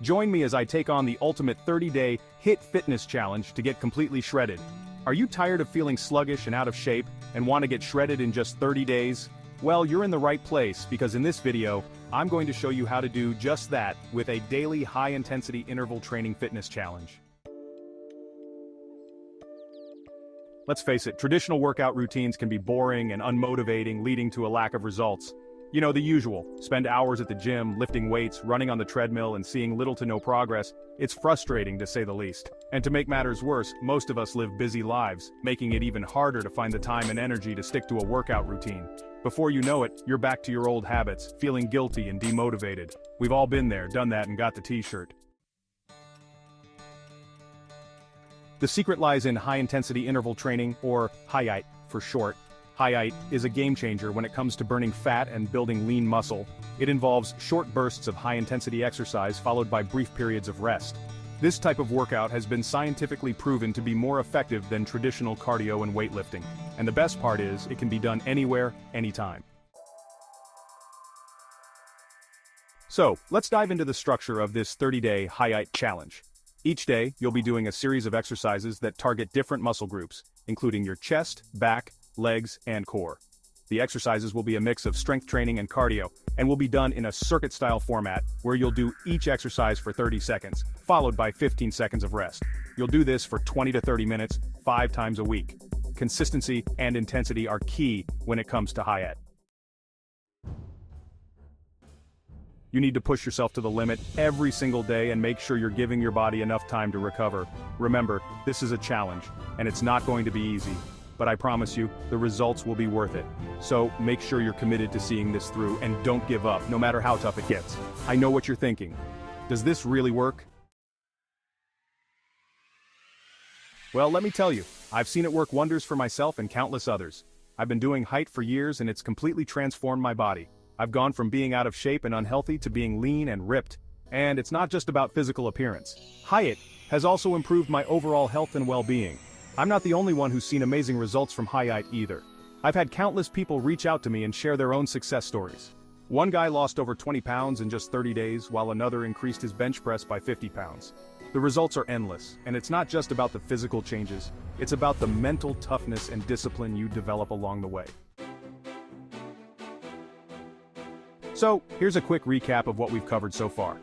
Join me as I take on the ultimate 30-day HIIT fitness challenge to get completely shredded. Are you tired of feeling sluggish and out of shape and want to get shredded in just 30 days? Well, you're in the right place because in this video, I'm going to show you how to do just that with a daily high-intensity interval training fitness challenge. Let's face it, traditional workout routines can be boring and unmotivating, leading to a lack of results. You know, the usual, spend hours at the gym, lifting weights, running on the treadmill and seeing little to no progress. It's frustrating to say the least. And to make matters worse, most of us live busy lives, making it even harder to find the time and energy to stick to a workout routine. Before you know it, you're back to your old habits, feeling guilty and demotivated. We've all been there, done that and got the t-shirt. The secret lies in high-intensity interval training, or HIIT for short. HIIT is a game-changer when it comes to burning fat and building lean muscle. It involves short bursts of high-intensity exercise followed by brief periods of rest. This type of workout has been scientifically proven to be more effective than traditional cardio and weightlifting. And the best part is, it can be done anywhere, anytime. So, let's dive into the structure of this 30-day HIIT challenge. Each day, you'll be doing a series of exercises that target different muscle groups, including your chest, back, legs, and core. The exercises will be a mix of strength training and cardio, and will be done in a circuit-style format where you'll do each exercise for 30 seconds, followed by 15 seconds of rest. You'll do this for 20 to 30 minutes, 5 times a week. Consistency and intensity are key when it comes to HIIT. You need to push yourself to the limit every single day and make sure you're giving your body enough time to recover. Remember, this is a challenge, and it's not going to be easy. But I promise you, the results will be worth it. So make sure you're committed to seeing this through and don't give up, no matter how tough it gets. I know what you're thinking. Does this really work? Well, let me tell you, I've seen it work wonders for myself and countless others. I've been doing HIIT for years and it's completely transformed my body. I've gone from being out of shape and unhealthy to being lean and ripped. And it's not just about physical appearance. HIIT has also improved my overall health and well-being. I'm not the only one who's seen amazing results from HIIT either. I've had countless people reach out to me and share their own success stories. One guy lost over 20 pounds in just 30 days, while another increased his bench press by 50 pounds. The results are endless, and it's not just about the physical changes, it's about the mental toughness and discipline you develop along the way. So, here's a quick recap of what we've covered so far.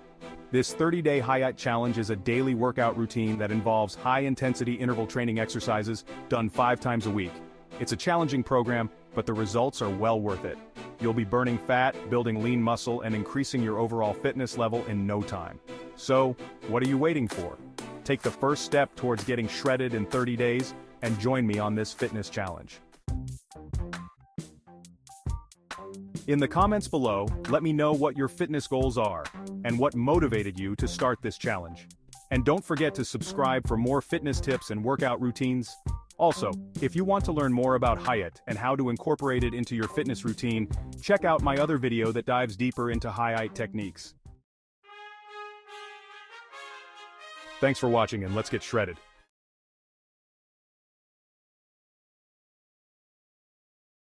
This 30-day HIIT challenge is a daily workout routine that involves high-intensity interval training exercises done 5 times a week. It's a challenging program, but the results are well worth it. You'll be burning fat, building lean muscle, and increasing your overall fitness level in no time. So, what are you waiting for? Take the first step towards getting shredded in 30 days, and join me on this fitness challenge. In the comments below, let me know what your fitness goals are, and what motivated you to start this challenge. And don't forget to subscribe for more fitness tips and workout routines. Also, if you want to learn more about HIIT and how to incorporate it into your fitness routine, check out my other video that dives deeper into HIIT techniques. Thanks for watching and let's get shredded.